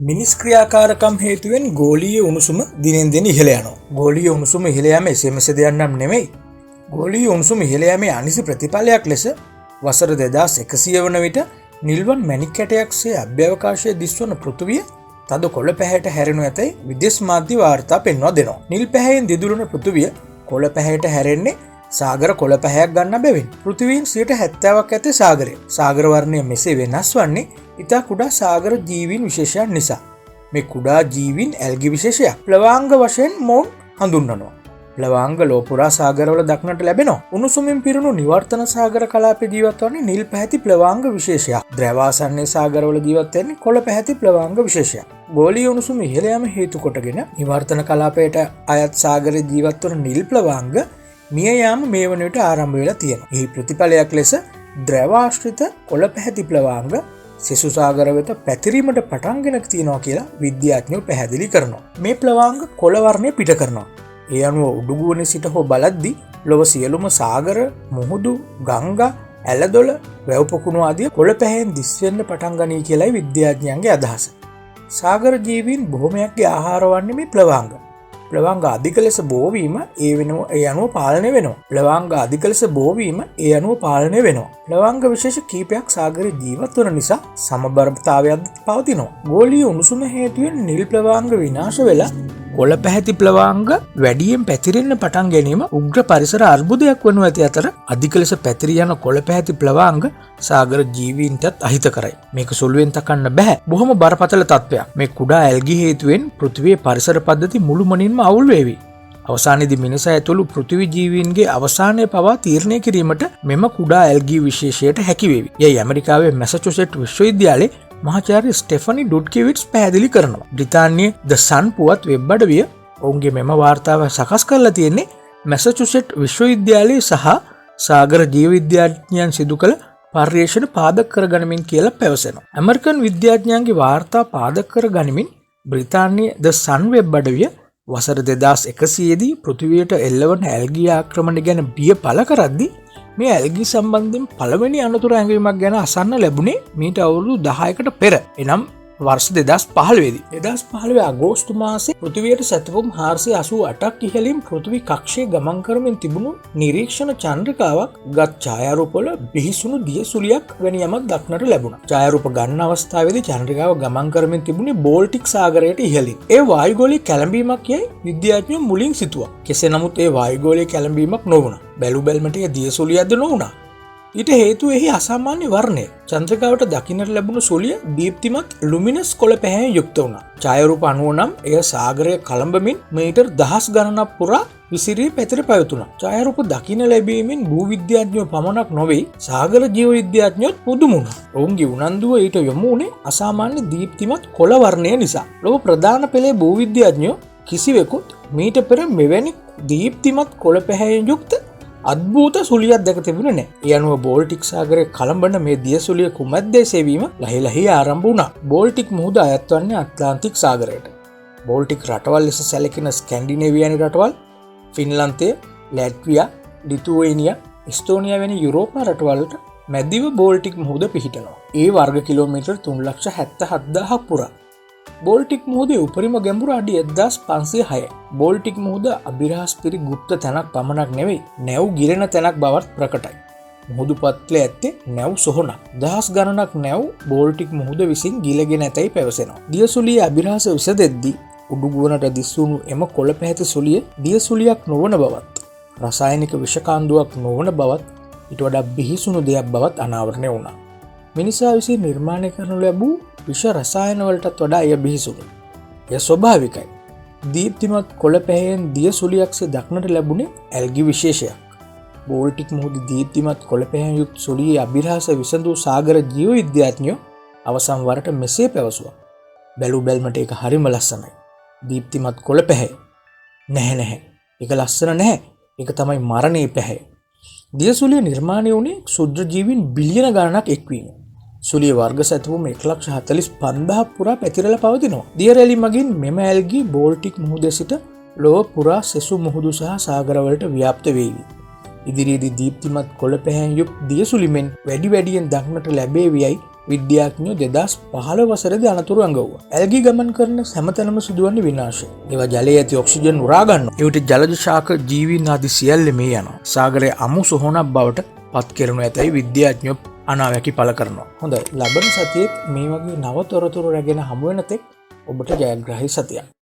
මිනිස් ක්‍රියාකාරකම් හේතුවෙන් ගෝලීය උණුසුම දිනෙන් දින ඉහළ යනවා. ගෝලීය උණුසුම ඉහළ යාම එසේම දෙයක් නම් නෙමෙයි. ගෝලීය උණුසුම ඉහළ යාමේ අනිසි ප්‍රතිඵලයක් ලෙස වසර 2100 වන විට නිල්වන් මැණික් කැටයක්සේ අභ්‍යවකාශයේ දිස්වන පෘථිවිය තද කොළ පැහැයට හැරෙනු ඇතැයි විදේශ මාධ්‍ය වාර්තා පෙන්වා දෙනවා. නිල් පැහැයෙන් දිදුලන පෘථිවිය කොළ පැහැයට හැරෙන්නේ සාගර කොළ පැහැයක් ගන්න බැවින්. පෘථිවියෙන් 70%ක් ඇත්තේ සාගරය. සාගර වර්ණය මෙසේ වෙනස් වන්නේ ඉතා කුඩා සාගර ජීවීන් විශේෂයන් නිසා. මේ කුඩා ජීවීන් ඇල්ගි විශේෂයක්. ප්ලවාංග වශයෙන් මොවුන් හඳුන්වනවා. ප්ලවාංග ලෝපුරා සාගරවල දක්නට ලැබෙනවා. උණුසුමින් පිරුණු නිවර්තන සාගර කලාපයේ ජීවත් වන්නේ නිල් පැහැති ප්ලවාංග විශේෂයක්. ද්‍රවාසන්නේ සාගරවල ජීවත් වෙන්නේ කොළ පැහැති ප්ලවාංග විශේෂයක්. ගෝලීය උණුසුම ඉහළ යාම හේතු කොටගෙන නිවර්තන කලාපයට අයත් සාගරයේ ජීවත් වන නිල් ප්ලවාංග මිය යාම මේ වන විට ආරම්භ වෙලා තියෙනවා. එහි ප්‍රතිඵලයක් ලෙස ද්‍රවාශ්‍රිත කොළ පැහැති ප්ලවාංග සෙසු සාගර වෙත පැතිරීමට පටන්ගෙන තියෙනවා කියලා විද්‍යාඥයෝ පැහැදිලි කරනවා. මේ ප්ලවාංග කොළ වර්ණය පිට කරනවා. ඒ අනුව උඩුගුවනේ සිට හෝ බලද්දී ලොව සියලුම සාගර, මුහුදු, ගංගා, ඇලදොල, වැව් පොකුණු ආදී කොළ පැහැයෙන් දිස් වෙන්න පටන් ගනී කියලායි විද්‍යාඥයන්ගේ අදහස. සාගර ජීවීන් බොහොමයක්ගේ ආහාර වන්නේ මේ ප්ලවාංග. ප්ලවාංග අධික ලෙස බෝවීම ඒ අනුව පාලනය වෙනවා. ප්ලවාංග අධික ලෙස බෝවීම ඒ අනුව පාලනය වෙනවා. ප්ලවාංග විශේෂ කීපයක් සාගරයේ ජීවත් වන නිසා සමබරතාවයක් පවතිනවා. ගෝලීය උණුසුම හේතුවෙන් නිල් ප්ලවාංග විනාශ වෙලා කොළ පැහැති ප්ලවාංග වැඩියෙන් පැතිරෙන්න පටන් ගැනීම උග්‍ර පරිසර අර්බුදයක් වනු ඇති අතර අධික ලෙස පැතිරී යන කොළ පැහැති ප්ලවාංග සාගර ජීවීන්ටත් අහිත කරයි. මේක සුළුවෙන් තකන්න බෑ. බොහොම බරපතල තත්ත්වයක්. මේ කුඩා ඇල්ගි හේතුවෙන් පෘථිවියේ පරිසර පද්ධති මුළුමනින්ම අවුල් වේවි. අවසානයේදී මිනිසා ඇතුළු පෘථිවි ජීවීන්ගේ අවසානය පවා තීරණය කිරීමට මෙම කුඩා ඇල්ගි විශේෂයට හැකි වේවි. යයි ඇමරිකාවේ මැසචුසෙට්ස් විශ්වවිද්‍යාලයේ මහාචාර්ය ස්ටෙෆනි ඩුඩ්කිවිට්ස් පැහැදිලි කරනවා. බ්‍රිතාන්‍යයේ ද සන් පුවත් වෙබ් අඩවිය ඔවුන්ගේ මෙම වාර්තාව සකස් කරලා තියෙන්නේ මැසචුසෙට්ස් විශ්වවිද්‍යාලයේ සහ සාගර ජීව විද්‍යාඥයන් සිදු කළ පර්යේෂණ පාදක කරගනිමින් කියලා පැවසෙනවා. ඇමරිකන් විද්‍යාඥයන්ගේ වාර්තා පාදක කරගනිමින් බ්‍රිතාන්‍යයේ ද සන් වෙබ් අඩවිය වසර 2100 දී පෘථිවියට එල්ලවන ඇල්ගි ආක්‍රමණ ගැන බිය පළ කරද්දී මේ ඇල්ගි සම්බන්ධයෙන් පළවෙනි අනතුරු ඇඟවීමක් ගැන අසන්න ලැබුණේ මීට අවුරුදු 10කට පෙර. එනම් වර්ෂ 2015 දී. 2015 අගෝස්තු මාසයේ පෘථිවියට සැතපුම් 488ක් ඉහළින් පෘථිවි කක්ෂයේ ගමන් කරමින් තිබුණු නිරීක්ෂණ චන්ද්‍රිකාවක් ගත් ඡායාරූපවල බිහිසුණු දිය සුලියක් වැනි යමක් දක්නට ලැබුණා. ඡායාරූප ගන්න අවස්ථාවේදී චන්ද්‍රිකාව ගමන් කරමින් තිබුණේ බෝල්ටික් සාගරයට ඉහළින්. ඒ වායුගෝලීය කැළඹීමක් යයි විද්‍යාඥයෝ මුලින් සිතුවා. කෙසේ නමුත් ඒ වායුගෝලීය කැළඹීමක් නොවුණා. බැලු බැලමට ඒ දිය සුලියක්ද නොවුණා. ඊට හේතුව එහි අසාමාන්‍ය වර්ණය. චන්ද්‍රිකාවට දකින්නට ලැබුණු සුලිය දීප්තිමත් ලුමිනස් කොළ පැහැයෙන් යුක්ත වුණා. ඡායාරූප අනුව නම් එය සාගරය කලඹමින් මීටර් දහස් ගණනක් පුරා විසිරී පැතිර පැවතුණා. ඡායාරූප දකින්න ලැබීමෙන් භූවිද්‍යාඥයෝ පමණක් නොවේ සාගර ජීව විද්‍යාඥයෝත් පුදුම වුණා. ඔවුන්ගේ උනන්දුව ඊට යොමු වුණේ අසාමාන්‍ය දීප්තිමත් කොළ වර්ණය නිසා. ලොව ප්‍රධාන පෙළේ භූවිද්‍යාඥයෝ කිසිවෙකුත් මීට පෙර මෙවැනි දීප්තිමත් කොළ පැහැයෙන් යුක්ත අද්භූත සුලියක් දැක තිබුණේ නැහැ. ඒ අනුව බෝල්ටික් සාගරයේ කලඹන මේ දිය සුලිය කුමද්දේ සෙවීම ලහිලහි ආරම්භ වුණා. බෝල්ටික් මුහුද අයත් වන්නේ ඇට්ලාන්ටික් සාගරයට. බෝල්ටික් රටවල් ලෙස සැලකෙන ස්කැන්ඩිනේවියානු රටවල්, ෆින්ලන්තය, ලැට්වියා, ලිතුවේනියා, එස්තෝනියා වැනි යුරෝපා රටවල්ට මැදිව බෝල්ටික් මුහුද පිහිටනවා. ඒ වර්ග කිලෝමීටර් 3,77,000ක් පුරා. බෝල්ටික් මුහුදේ උපරිම ගැඹුර අඩි 1506යි. බෝල්ටික් මුහුද අභිරහස් පිරි ගුප්ත තැනක් පමණක් නෙවෙයි, නැව් ගිරෙන තැනක් බවත් ප්‍රකටයි. මුහුදු පත්ලේ ඇත්තේ නැව් සොහොනක්. දහස් ගණනක් නැව් බෝල්ටික් මුහුද විසින් ගිලගෙන ඇතැයි පැවසෙනවා. දිය සුලියේ අභිරහස විසදෙද්දී උඩුගුවනට දිස්වුණු එම කොළ පැහැති සුලිය දිය සුලියක් නොවන බවත්, රසායනික විෂකාන්දුවක් නොවන බවත්, ඊට වඩා බිහිසුණු දෙයක් බවත් අනාවරණය වුණා. මිනිසා විසින් නිර්මාණය කරනු ලැබූ විෂ රසායන වලටත් වඩා එය බිහිසුණු. එය ස්වභාවිකයි. දීප්තිමත් කොළ පැහැයෙන් දිය සුලියක්සේ දක්නට ලැබුණේ ඇල්ගි විශේෂයක්. බෝල්ටික් මුහුද දීප්තිමත් කොළ පැහැයෙන් යුක්ත සුලියේ අභිරහස විසඳූ සාගර ජීව විද්‍යාඥයෝ අවසන් වරට මෙසේ පැවසුවා. බැලු බැල්මට ඒක හරිම ලස්සනයි. දීප්තිමත් කොළ පැහැ. නැහැ. ඒක ලස්සන නැහැ. ඒක තමයි මරණේ පැහැ. දිය සුලිය නිර්මාණය වුණේ ක්ෂුද්‍ර ජීවීන් බිලියන ගණනක් එක්වීම. සුලිය වර්ග සැතපුම් 1,45,000 පුරා පැතිරලා පවතිනවා. දිය රැලි මගින් මෙම ඇල්ගි බෝල්ටික් මුහුදේ සිට ලොව පුරා සෙසු මුහුදු සහ සාගරවලට ව්‍යාප්ත වේවි. ඉදිරියේදී දීප්තිමත් කොළ පැහැයෙන් යුක්ත දිය සුලි මෙන් වැඩි වැඩියෙන් දක්නට ලැබේවියයි විද්‍යාඥයෝ 2015 වසරේදී අනතුරු ඇඟවුවා. ඇල්ගී ගමන් කරන හැමතැනම සිදුවන්නේ විනාශය. ඒවා ජලයේ ඇති ඔක්සිජන් උරා ගන්නවා. ඒවිට ජලජ ශාක ජීවීන් ආදී සියල්ල මේ යනවා. සාගරයේ අමු සොහොනක් බවට පත් කරනු ඇතැයි විද්‍යාඥයෝ අනාවැකි පළ කරනවා. හොඳයි. ලබන සතියේත් මේ වගේ නව තොරතුරු රැගෙන හමු වෙන තෙක් ඔබට ජයග්‍රාහී සතියක්.